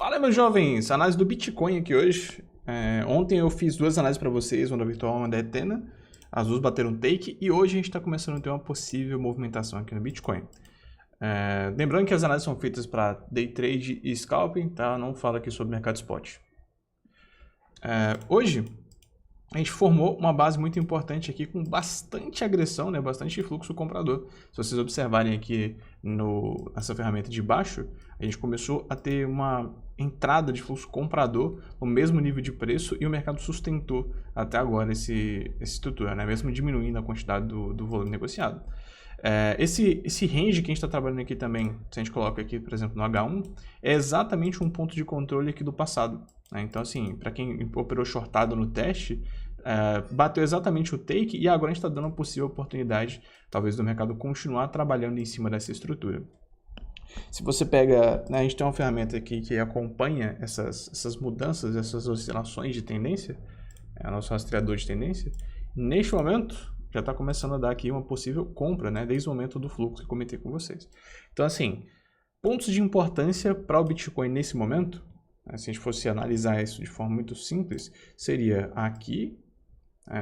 Fala, meus jovens! Análise do Bitcoin aqui hoje. Ontem eu fiz duas análises para vocês, uma da virtual e uma da Ethena. As duas bateram take e hoje a gente está começando a ter uma possível movimentação aqui no Bitcoin. Lembrando que as análises são feitas para day trade e scalping, tá? Não falo aqui sobre mercado spot. Hoje a gente formou uma base muito importante aqui com bastante agressão, né? Bastante fluxo comprador. Se vocês observarem aqui nessa ferramenta de baixo, a gente começou a ter uma entrada de fluxo comprador no mesmo nível de preço e o mercado sustentou até agora essa estrutura, né? Mesmo diminuindo a quantidade do volume negociado. Esse range que a gente está trabalhando aqui também, se a gente coloca aqui, por exemplo, no H1, é exatamente um ponto de controle aqui do passado. Né? Então, assim, para quem operou shortado no teste, bateu exatamente o take e agora a gente está dando uma possível oportunidade, talvez, do mercado continuar trabalhando em cima dessa estrutura. Se você pega, né, a gente tem uma ferramenta aqui que acompanha essas mudanças, essas oscilações de tendência, é o nosso rastreador de tendência. Neste momento, já está começando a dar aqui uma possível compra, né, desde o momento do fluxo que eu comentei com vocês. Então, assim, pontos de importância para o Bitcoin nesse momento, né, se a gente fosse analisar isso de forma muito simples, seria aqui,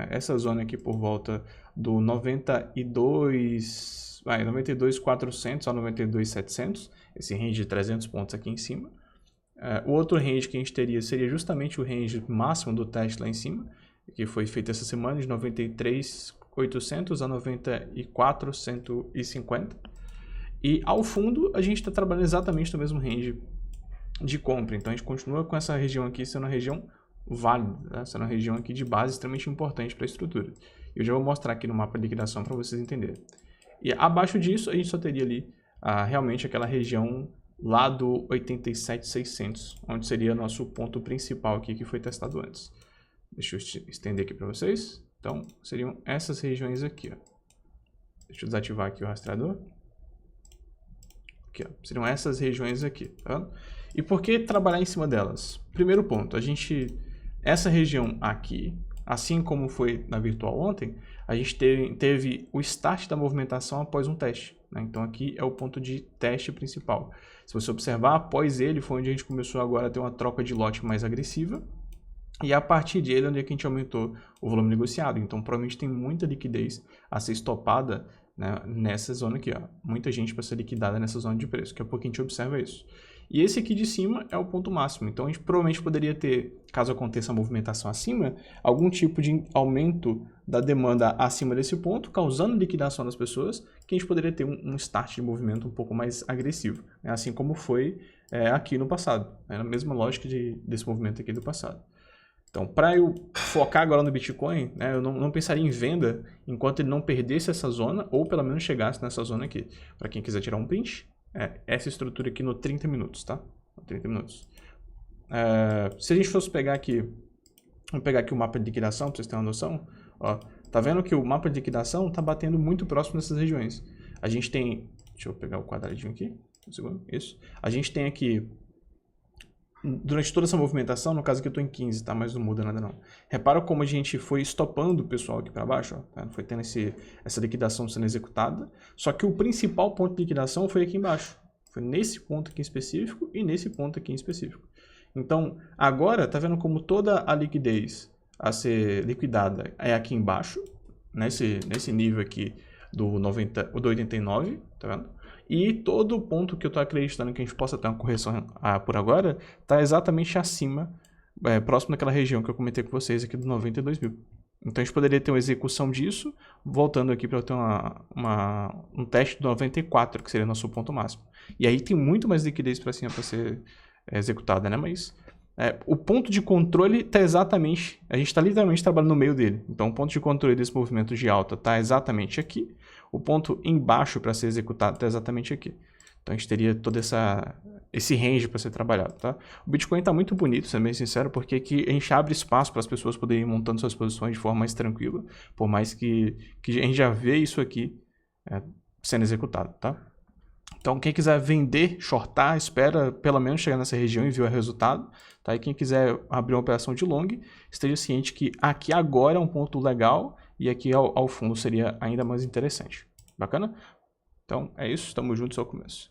essa zona aqui por volta do 92.400 a 92.700, esse range de 300 pontos aqui em cima. O outro range que a gente teria seria justamente o range máximo do teste lá em cima, que foi feito essa semana, de 93.800 a 94.150. E ao fundo, a gente está trabalhando exatamente no mesmo range de compra. Então, a gente continua com essa região aqui sendo uma região válida, né? Sendo uma região aqui de base extremamente importante para a estrutura. Eu já vou mostrar aqui no mapa de liquidação para vocês entenderem. E abaixo disso, a gente só teria ali realmente aquela região lá do 87.600, onde seria nosso ponto principal aqui que foi testado antes. Deixa eu estender aqui para vocês. Então, seriam essas regiões aqui. Ó. Deixa eu desativar aqui o rastreador. Aqui, ó. Seriam essas regiões aqui. Tá? E por que trabalhar em cima delas? Primeiro ponto, essa região aqui, assim como foi na virtual ontem, a gente teve o start da movimentação após um teste. Né? Então aqui é o ponto de teste principal. Se você observar, após ele foi onde a gente começou agora a ter uma troca de lote mais agressiva. E a partir dele é onde a gente aumentou o volume negociado. Então provavelmente tem muita liquidez a ser estopada, né, nessa zona aqui. Ó. Muita gente para ser liquidada nessa zona de preço. Daqui a pouco a gente observa isso. E esse aqui de cima é o ponto máximo. Então, a gente provavelmente poderia ter, caso aconteça a movimentação acima, algum tipo de aumento da demanda acima desse ponto, causando liquidação das pessoas, que a gente poderia ter um start de movimento um pouco mais agressivo. Né? Assim como foi aqui no passado. É a mesma lógica desse movimento aqui do passado. Então, para eu focar agora no Bitcoin, né, eu não pensaria em venda enquanto ele não perdesse essa zona, ou pelo menos chegasse nessa zona aqui. Para quem quiser tirar um print, essa estrutura aqui no 30 minutos, tá? 30 minutos. Se a gente fosse pegar aqui, vamos pegar aqui o mapa de liquidação, para vocês terem uma noção. Ó, tá vendo que o mapa de liquidação está batendo muito próximo dessas regiões. A gente tem, deixa eu pegar o quadradinho aqui, um segundo, isso. A gente tem aqui, durante toda essa movimentação, no caso aqui eu estou em 15, tá? Mas não muda nada não. Repara como a gente foi estopando o pessoal aqui para baixo, ó, tá? Foi tendo essa liquidação sendo executada, só que o principal ponto de liquidação foi aqui embaixo. Foi nesse ponto aqui em específico e nesse ponto aqui em específico. Então, agora, tá vendo como toda a liquidez a ser liquidada é aqui embaixo, nesse nível aqui do 89, tá vendo? E todo o ponto que eu estou acreditando que a gente possa ter uma correção por agora está exatamente acima, próximo daquela região que eu comentei com vocês aqui do 92 mil. Então a gente poderia ter uma execução disso, voltando aqui para eu ter um teste do 94, que seria nosso ponto máximo. E aí tem muito mais liquidez para cima para ser executada, né? Mas o ponto de controle está exatamente, a gente está literalmente trabalhando no meio dele. Então o ponto de controle desse movimento de alta está exatamente aqui. O ponto embaixo para ser executado está exatamente aqui. Então a gente teria todo esse range para ser trabalhado. Tá? O Bitcoin está muito bonito, sendo bem sincero, porque aqui a gente abre espaço para as pessoas poderem ir montando suas posições de forma mais tranquila, por mais que a gente já vê isso aqui sendo executado. Tá? Então quem quiser vender, shortar, espera pelo menos chegar nessa região e ver o resultado. Tá? E quem quiser abrir uma operação de long, esteja ciente que aqui agora é um ponto legal e aqui ao fundo seria ainda mais interessante. Bacana? Então é isso, estamos juntos ao começo.